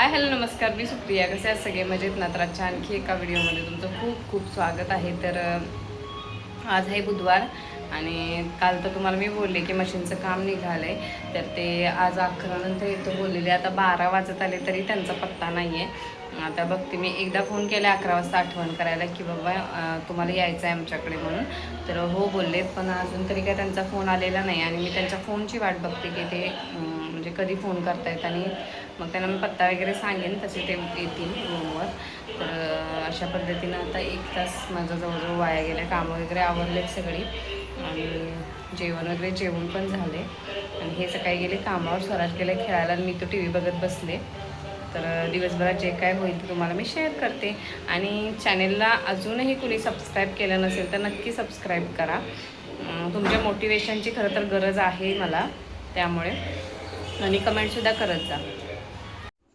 Hi hello नमस्कार, मी सुप्रिया. कसे आहात सगळे? मजेत ना? तर आजच्या आणखी एका व्हिडिओमध्ये तुमचं खूप खूप स्वागत आहे. तर आज आहे बुधवार आणि काल तर तुम्हाला मी बोलले की मशीनचं काम निघालं आहे. तर ते आज 11 नंतर येतो बोललेले. आता 12 वाजत आले तरी त्यांचा पत्ता नाही आहे. आता बघते, मी एकदा फोन केला 11 वाजता आठवण करायला की बाबा तुम्हाला यायचं आहे आमच्याकडे म्हणून. तर हो बोललेत, पण अजून तरी काय त्यांचा फोन आलेला नाही आणि मी त्यांच्या फोनची वाट बघते की ते म्हणजे कधी फोन करतायत आणि मग त्यांना मी पत्ता वगैरे सांगेन, तसे ते येतील रूमवर. तर अशा पद्धतीनं आता 1 तास माझा जवळजवळ वाया गेला. कामं वगैरे आवरलेत सगळी आणि जेवण वगैरे जेवण पण झाले. आणि हे सकाळी गेले कामावर, स्वराज गेले खेळायला आणि मी तो टी व्ही बघत बसले. तर दिवसभरात जे काय होईल ते तुम्हाला मी शेअर करते. आणि चॅनेलला अजूनही कुणी सबस्क्राईब केलं नसेल तर नक्की सबस्क्राईब करा. तुमच्या मोटिवेशनची खरं तर गरज आहे मला, त्यामुळे. आणि कमेंटसुद्धा करत जा.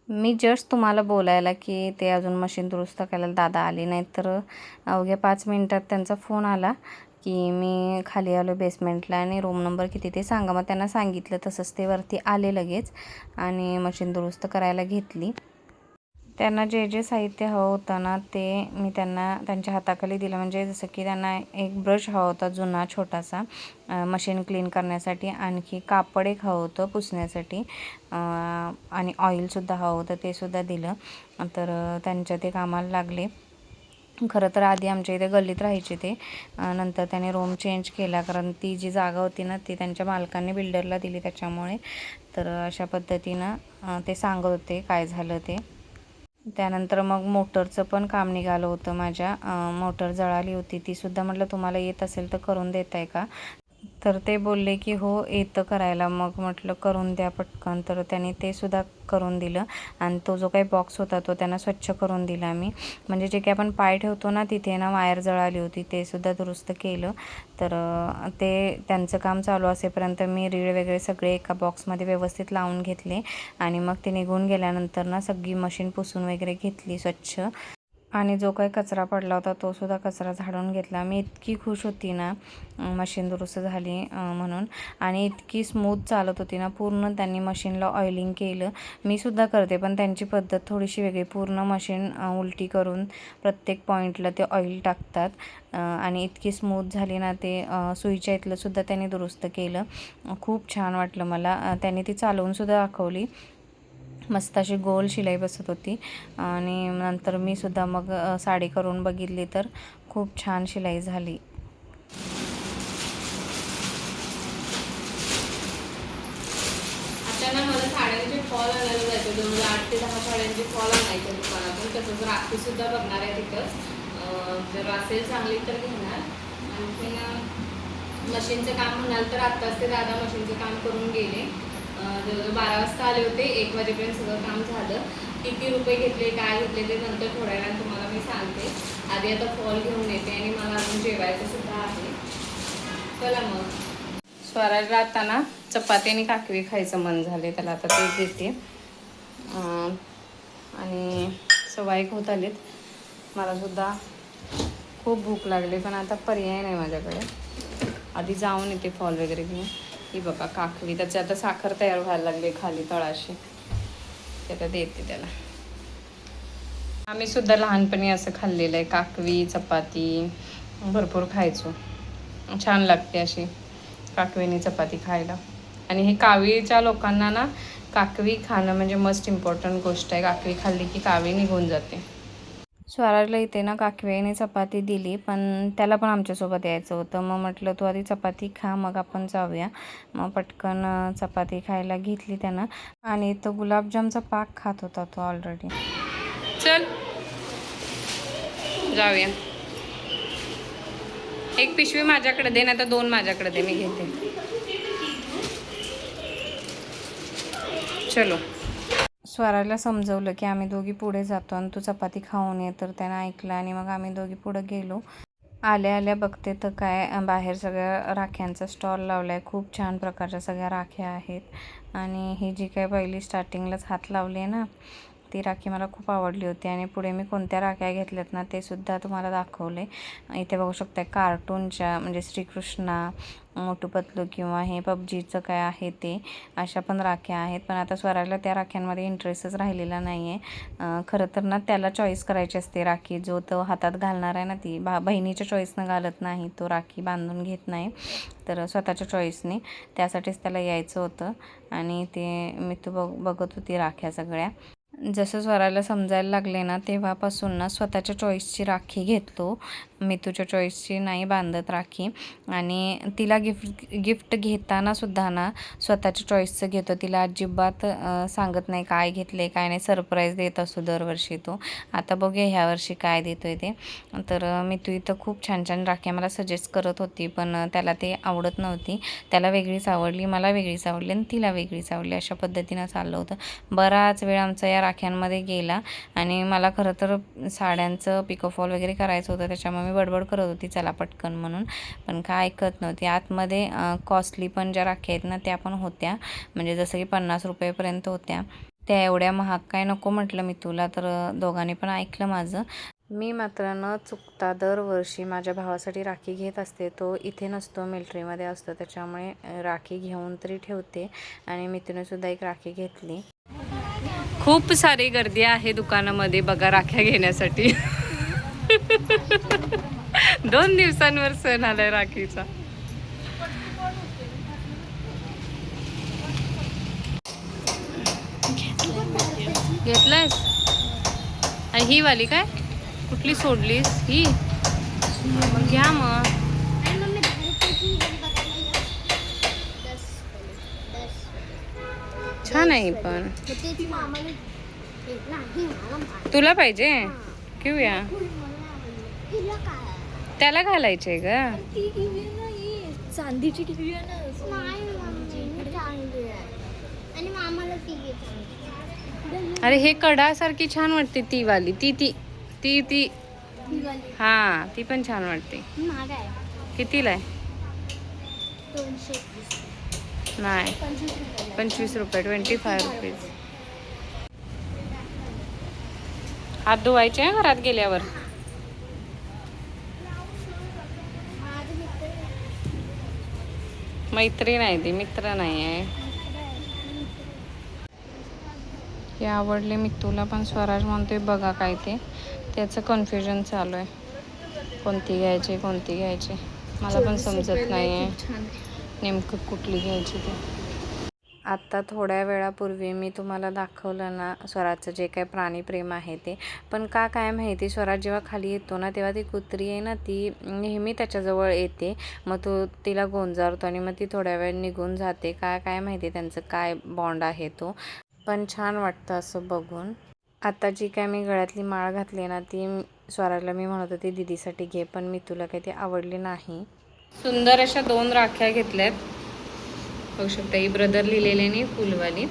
मी जस्ट तुम्हाला बोलायला की ते अजून मशीन दुरुस्त करायला दादा आले नाहीत, तर अवघ्या 5 मिनटात त्यांचा फोन आला की मी खाली आलो बेसमेंटला आणि रूम नंबर किती ते सांगा. मग त्यांना सांगितलं, तसंच ते वरती आले लगेच आणि मशीन दुरुस्त करायला घेतली. त्यांना जे जे साहित्य हवं होतं ना, ते मी त्यांना त्यांच्या हाताखाली दिलं. म्हणजे जसं की त्यांना एक ब्रश हवा होता जुना छोटासा मशीन क्लीन करण्यासाठी, आणखी कापड एक हवं होतं पुसण्यासाठी, आणि ऑइलसुद्धा हवं होतं, ते सुद्धा दिलं. तर त्यांच्या ते कामाला लागले. खरं तर आधी आमच्या इथे गल्लीत राहायचे ते, नंतर त्याने रूम चेंज केला, कारण ती जी जागा होती ना ती त्यांच्या मालकांनी बिल्डरला दिली त्याच्यामुळे. तर अशा पद्धतीनं ते सांगत होते काय झालं ते. त्यानंतर मग मोटरचं पण काम निघालं होतं माझ्या. मोटर जळाली होती, तीसुद्धा म्हटलं तुम्हाला येत असेल तर करून देताय का? तर ते बोलले की हो येतं करायला. मग म्हटलं करून द्या पटकन. तर त्याने ते सुद्धा करून दिलं आणि तो जो काही बॉक्स होता तो त्यांना स्वच्छ करून दिला मी. म्हणजे जे काही आपण पाय ठेवतो ना तिथे ना वायर जळाली होती, ते सुद्धा दुरुस्त केलं. तर ते त्यांचं काम चालू असेपर्यंत मी रीळ वगैरे सगळे एका बॉक्समध्ये व्यवस्थित लावून घेतले आणि मग ते निघून गेल्यानंतर ना सगळी मशीन पुसून वगैरे घेतली स्वच्छ. आणि जो काही कचरा पडला होता तो सुद्धा कचरा झाडून घेतला. मी इतकी खुश होती ना मशीन दुरुस्त झाली म्हणून, आणि इतकी स्मूथ चालत होती ना. पूर्ण त्यांनी मशीनला ऑइलिंग केलं. मी सुद्धा करते पण त्यांची पद्धत थोडीशी वेगळी. पूर्ण मशीन उलटी करून प्रत्येक पॉईंटला ते ऑइल टाकतात आणि इतकी स्मूथ झाली ना. ते सुईच्या इथलं सुद्धा त्यांनी दुरुस्त केलं. खूप छान वाटलं मला. त्यांनी ती चालवूनसुद्धा दाखवली. मस्त अशी गोल शिलाई बसत होती. आणि नंतर मी सुद्धा मग साडी करून बघितली तर खूप छान शिलाई झाली. आता ना मला साड्यांचे फॉल आणायला जायचे, जवळ 8 ते 10 साड्यांचे फॉल आणायचे दुकानातून. तसंच राखीसुद्धा बघणार आहे तिथंच. जर असेल चांगली तर घेणार. आणखीन मशीनचं काम म्हणाल तर आत्ताच ते दादा मशीनचं काम करून गेले. जवळजवळ 12 वाजता आले होते, 1 वाजेपर्यंत सगळं काम झालं. किती रुपये घेतले काय घेतले ते नंतर थोड्या वेळानं तुम्हाला मी सांगते. आधी आता फॉल घेऊन येते आणि मला अजून जेवायचं सुद्धा आहे. चला मग. स्वराजला आता ना चपाती आणि काकवी खायचं मन झाले, त्याला आता ते देते. आणि 1:15 होत आलेत. मलासुद्धा खूप भूक लागली पण आता पर्याय नाही माझ्याकडे. आधी जाऊन येते फॉल वगैरे घेऊन. ही बघा काकवी, त्याची आता साखर तयार व्हायला लागली खाली तळाशी, ते आता देते त्याला. आम्ही सुद्धा लहानपणी असं खाल्लेलं आहे, काकवी चपाती भरपूर खायचो. छान लागते अशी काकवीनी चपाती खायला. आणि हे कावीच्या लोकांना ना काकवी खाणं म्हणजे मस्ट इम्पॉर्टंट गोष्ट आहे. काकवी खाल्ली की कावी निघून जाते. स्वराजला इथे ना काकवीने चपाती दिली, पण त्याला पण आमच्यासोबत यायचं होतं. मग म्हटलं तू आधी चपाती खा मग आपण जाऊया. मग पटकन चपाती खायला घेतली त्यानं. आणि तो गुलाबजामचा पाक खात होता तो ऑलरेडी. चल जाऊया. एक पिशवी माझ्याकडे दे, नाही तर 2 माझ्याकडे दे, मी घेते. चलो. स्वराला समजवलं की आम्ही दोघी पुढे जातो आणि तू चपाती खाऊन ये. तर त्यानं ऐकलं आणि मग आम्ही दोघी पुढे गेलो. आल्या आल्या बघते तर काय बाहेर सगळ्या राख्यांचा स्टॉल लावला आहे. खूप छान प्रकारच्या सगळ्या राख्या आहेत. आणि ही जी काय पहिली स्टार्टिंगलाच हात लावली आहे ना ती राखी मला खूप आवडली होती. आणि पुढे मी कोणत्या राख्या घेतल्यात ना ते सुद्धा तुम्हाला दाखवले. इथे बघू शकता कार्टूनच्या म्हणजे श्रीकृष्णा, मोटू पतलू किंवा हे पबजीचं काय आहे ते, अशा पण राख्या आहेत. पण आता स्वराजला त्या राख्यांमध्ये इंटरेस्टच राहिलेला नाही आहे. खरं तर ना त्याला चॉईस करायची असते राखी, जो तो हातात घालणार आहे ना ती बहिणीच्या चॉईसनं घालत नाही, तो राखी बांधून घेत नाही, तर स्वतःच्या चॉईसने. त्यासाठीच त्याला यायचं होतं. आणि ते मी बघत होती राख्या सगळ्या. जसं स्वराला समजायला लागले ना तेव्हापासून ना स्वतःच्या चॉईसची राखी घेतो, मी तुझ्या चॉईसची नाही बांधत राखी. आणि तिला गिफ्ट घेताना सुद्धा ना स्वतःच्या चॉईसचं घेतो. तिला अजिबात सांगत नाही काय घेतले काय नाही, सरप्राईज देत असतो दरवर्षी तो. आता बघूया ह्या वर्षी काय देतोय ते. तर मी तू इथं खूप छान छान राख्या मला सजेस्ट करत होती, पण त्याला ते आवडत नव्हती. त्याला वेगळीच आवडली, मला वेगळीच आवडली आणि तिला वेगळीच आवडली, अशा पद्धतीनं चाललं होतं. बराच वेळ आमचा या राख्यांमध्ये गेला. आणि मला खरं तर साड्यांचं पिकोफॉल वगैरे करायचं होतं, त्याच्यामुळे मी बडबड करत होती चला पटकन म्हणून, पण काय ऐकत नव्हती. आतमध्ये कॉस्टली पण ज्या राख्या आहेत ना त्या पण होत्या, म्हणजे जसं की 50 रुपयेपर्यंत होत्या. त्या एवढ्या महाग काय नको म्हटलं मी तुला, तर दोघांनी पण ऐकलं माझं. मी मात्र न चुकता दरवर्षी माझ्या भावासाठी राखी घेत असते. तो इथे नसतो, मिलिटरीमध्ये असतो, त्याच्यामुळे राखी घेऊन तरी ठेवते. आणि मी तिनेसुद्धा एक राखी घेतली. खूप सारी गर्दी आहे दुकानामध्ये बघा राख्या घेण्यासाठी. 2 दिवसांवर सण आलाय राखीचा. घेतलायस? ही वाली काय कुठली सोडलीस? ही मग घ्या मग. छान आहे पण. तुला पाहिजे? घेऊया. त्याला घालायचंय ग. चांदीची घेऊया ना. अरे हे कडासारखी छान वाटते ती वाली, ती ती ती ती हा ती पण छान वाटते. कितीला आहे? नाही 25 रुपये, 25 रुपीज. हात धुवायचे घरात गेल्यावर. मैत्रीण आहे ती, मित्र नाही आहे. हे आवडले मी तुला, पण स्वराज म्हणतोय बघा काय ते, त्याचं कन्फ्युजन चालू आहे, कोणती घ्यायची कोणती घ्यायची. मला पण समजत नाही आहे नेमकं कुठली घ्यायची ते. आत्ता थोड्या वेळापूर्वी मी तुम्हाला दाखवलं ना स्वराजचं जे काय प्राणीप्रेम आहे ते, पण काय माहिती स्वराज जेव्हा खाली येतो ना तेव्हा ती कुत्री आहे ना ती नेहमी त्याच्याजवळ येते, मग तो तिला गोंजारतो आणि मग ती थोड्या वेळ निघून जाते. काय माहिती त्यांचं काय बॉन्ड आहे तो, पण छान वाटतं असं बघून. आता जी काय मी गळ्यातली माळ घातली ना ती स्वराजला मी म्हणत होती दीदीसाठी घे, पण मी तुला काही ती आवडली नाही. सुंदर अशा 2 राख्या घेतल्यात, बघू शकता. ही ब्रदर लिहिलेली नाही फुलवाली,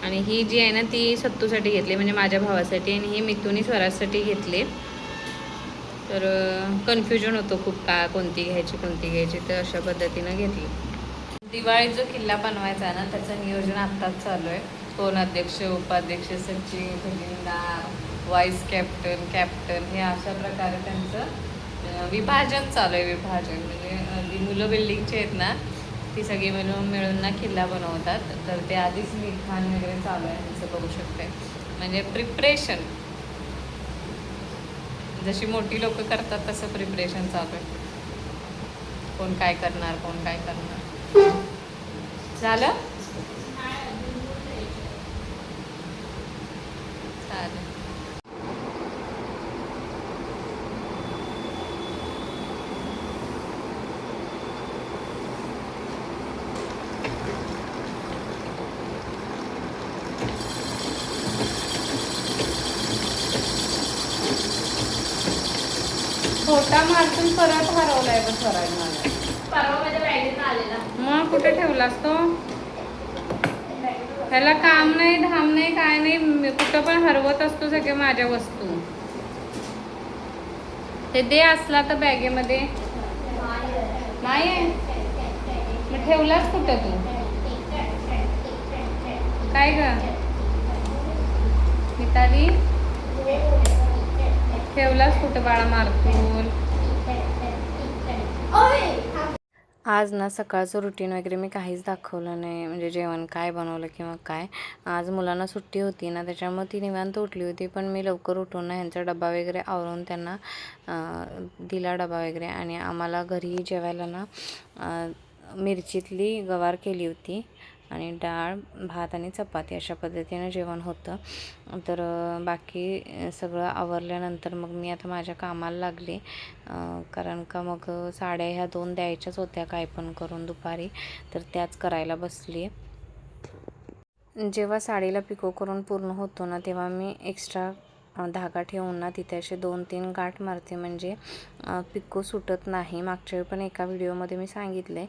आणि ही जी आहे ना ती सत्तूसाठी घेतली, म्हणजे माझ्या भावासाठी, आणि ही मिथुनी स्वराजसाठी घेतली. तर कन्फ्युजन होतो खूप कोणती घ्यायची, तर अशा पद्धतीनं घेतली. दिवाळी जो किल्ला बनवायचा आहे ना त्याचं नियोजन आत्ताच चालू आहे. कोण अध्यक्ष, उपाध्यक्ष, सचिव, खजिनदार, व्हाईस कॅप्टन हे अशा प्रकारे त्यांचं विभाजन चालू आहे. विभाजन म्हणजे जी मुलं बिल्डिंगची आहेत ना ती सगळी मिळून ना किल्ला बनवतात. तर ते आधीच लिखाण वगैरे चालू आहे असं बघू शकते, म्हणजे प्रिपरेशन जशी मोठी लोक करतात तसं प्रिपरेशन चालू आहे. कोण काय करणार झालं. चालेल. छोटा मार्तून परत हरवलाय बघ स्वराज मला. परवा माझ्या बॅगेत आलेला. मग कुठे ठेवलास तो? त्याला काम नाही धाम नाही काय नाही, कुठं पण हरवत असतो सगळे माझ्या वस्तू. ते दे असला तर बॅगेमध्ये नाही आहे. मग ठेवलास कुठं तू? काय ग मिताली ठेवलास कुठं बाळा मारतून. आज ना सकाळचं रुटीन वगैरे मी काहीच दाखवलं नाही, म्हणजे जेवण काय बनवलं किंवा काय. आज मुलांना सुट्टी होती ना, त्याच्यामुळे ती निवांत उठली होती. पण मी लवकर उठून ना ह्यांचा डबा वगैरे आवरून त्यांना दिला डबा वगैरे. आणि आम्हाला घरी जेवायला ना मिरचीतली गवार केली होती आणि डाळ भात आणि चपाती अशा पद्धतीनं जेवण होतं. तर बाकी सगळं आवरल्यानंतर मग मी आता माझ्या कामाला लागले, कारण का मग साड्या ह्या 2 द्यायच्याच होत्या काय पण करून दुपारी, तर त्याच करायला बसली. जेव्हा साडीला पिको करून पूर्ण होतो ना, तेव्हा मी एक्स्ट्रा धागा ठेवून ना तिथे असे 2-3 गाठ मारते, म्हणजे पिको सुटत नाही. मागच्या वेळी पण एका व्हिडिओमध्ये मी सांगितले,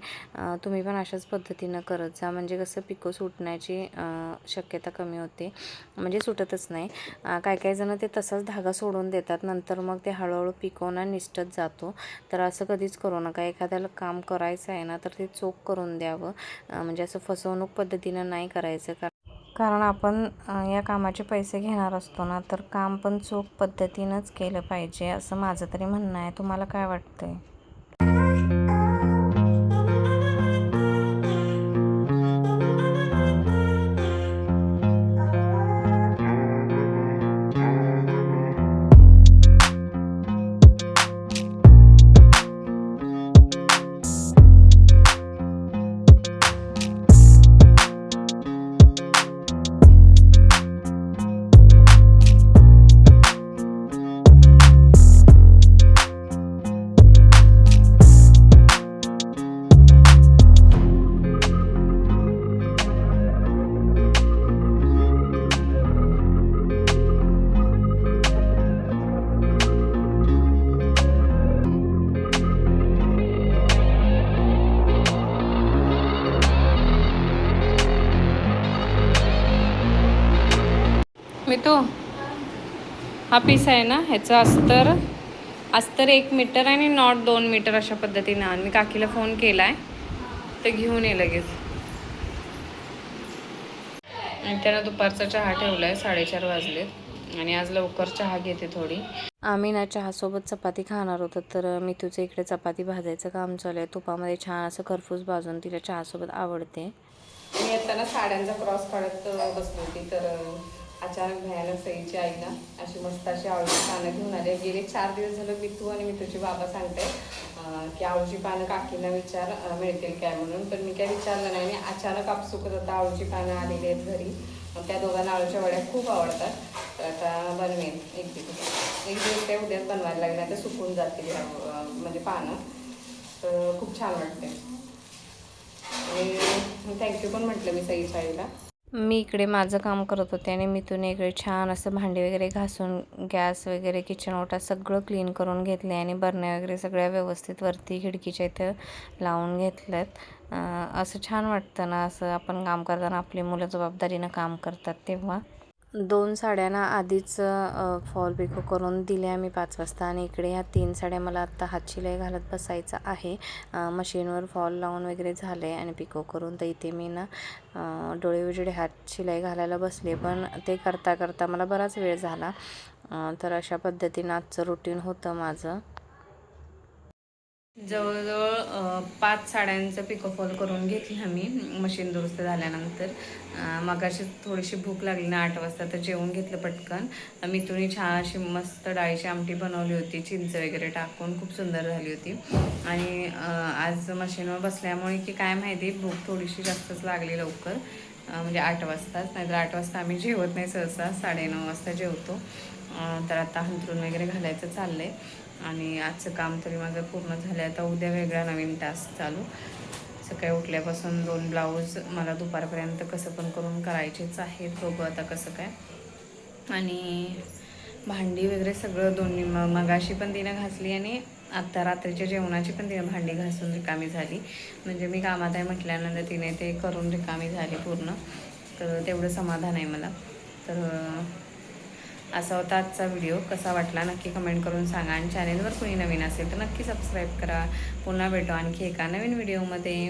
तुम्ही पण अशाच पद्धतीनं करत जा, म्हणजे कसं पिको सुटण्याची शक्यता कमी होते, म्हणजे सुटतच नाही. काही जण ते तसाच धागा सोडून देतात, नंतर मग ते हळूहळू पिकोना निसटत जातो. तर असं कधीच करू नका. एखाद्याला काम करायचं आहे ना, तर ते चोख करून द्यावं, म्हणजे असं फसवणूक पद्धतीनं नाही करायचं. कारण आपण या कामाचे पैसे घेणार असतो ना, तर काम पण चोख पद्धतीनंच केलं पाहिजे, असं माझं तरी म्हणणं आहे. तुम्हाला काय वाटतंय? मी तो हा पीस आहे ना, ह्याचं अस्तर 1 मीटर आणि नॉट 2 मीटर अशा पद्धतीनं. आणि मी काकीला फोन केला आहे, तर घेऊन ये लगेच. आणि त्यानं दुपारचा चहा ठेवला आहे, 4:30 वाजलेत आणि आज लवकर चहा घेते थोडी. आम्ही ना चहासोबत चपाती खाणार होतो, तर मी तुझं इकडे चपाती भाजायचं काम चालू आहे. तुपामध्ये छान असं खरपूस भाजून तिला चहासोबत आवडते. मी आता ना साड्यांचा क्रॉस काढत बसली होती, तर अचानक भयानक सईची आई ना अशी मस्त अशी आवळीची पानं घेऊन आले. गेले 4 दिवस झालं मितू आणि मितूची बाबा सांगते की आवळीची पानं काकींना विचार मिळतील काय म्हणून. पण मी काय विचारलं नाही. आणि अचानक आपसुकच आता आवळीची पानं आलेली आहेत घरी. त्या दोघांना आवळीच्या वड्या खूप आवडतात, तर आता बनवेन एक दिवस त्या उद्याच बनवायला लागल्या, तर सुकून जातील म्हणजे पानं, तर खूप छान वाटते. आणि थँक्यू पण म्हटलं मी सईच्या आईला. मी इकडे माझं काम करत होते आणि मितून इकडे छान असं भांडी वगैरे घासून गॅस वगैरे किचन ओटा सगळं क्लीन करून घेतले आणि बरण्या वगैरे सगळ्या व्यवस्थित वरती खिडकीच्या इथं लावून घेतल्यात. असं छान वाटतं ना, असं आपण काम करताना आपली मुलं जबाबदारीनं काम करतात तेव्हा. 2 साड्यांना आधीच फॉल पिको करून दिल्या मी 5 वाजता. आणि इकडे ह्या 3 साड्या मला आत्ता हातशिलाई घालत बसायचं आहे. मशीनवर फॉल लावून वगैरे झाले आणि पिको करून, तर इथे मी ना डोळे उजेडे हातशिलाई घालायला बसले, पण ते करता करता मला बराच वेळ झाला. तर अशा पद्धतीनं आजचं रुटीन होतं माझं. जवळजवळ 5 साड्यांचं पिकोफॉल करून घेतलं मी मशीन दुरुस्त झाल्यानंतर. मग अशी थोडीशी भूक लागली ना 8 वाजता, तर जेवून घेतलं पटकन. मितूने छान अशी मस्त डाळीची आमटी बनवली होती, चिंच वगैरे टाकून, खूप सुंदर झाली होती. आणि आज मशीनवर बसल्यामुळे की काय माहिती भूक थोडीशी जास्तच लागली लवकर, म्हणजे 8 वाजताच. नाहीतर 8 वाजता आम्ही जेवत नाही सहसा, 9:30 वाजता जेवतो. तर आता हंतरून वगैरे घालायचं चाललं आहे. आणि आजचं काम तरी माझं पूर्ण झालं आहे. आता उद्या वेगळा नवीन टास्क चालू. सकाळी उठल्यापासून 2 ब्लाऊज मला दुपारपर्यंत कसं पण करून करायचेच आहेत. बघू आता कसं काय. आणि भांडी वगैरे सगळं दोन्ही मगाशी पण तिनं घासली आणि आत्ता रात्रीच्या जेवणाची पण तिनं भांडी घासून रिकामी झाली. म्हणजे मी कामात आहे म्हटल्यानंतर तिने ते करून रिकामी झाली पूर्ण, तर तेवढं समाधान आहे मला. तर असा होता आजचा व्हिडिओ. कसा वाटला नक्की कमेंट करून सांगा. आणि चॅनेलवर कोणी नवीन असेल तर नक्की सबस्क्राईब करा. पुन्हा भेटू आणखी एका नवीन व्हिडिओमध्ये.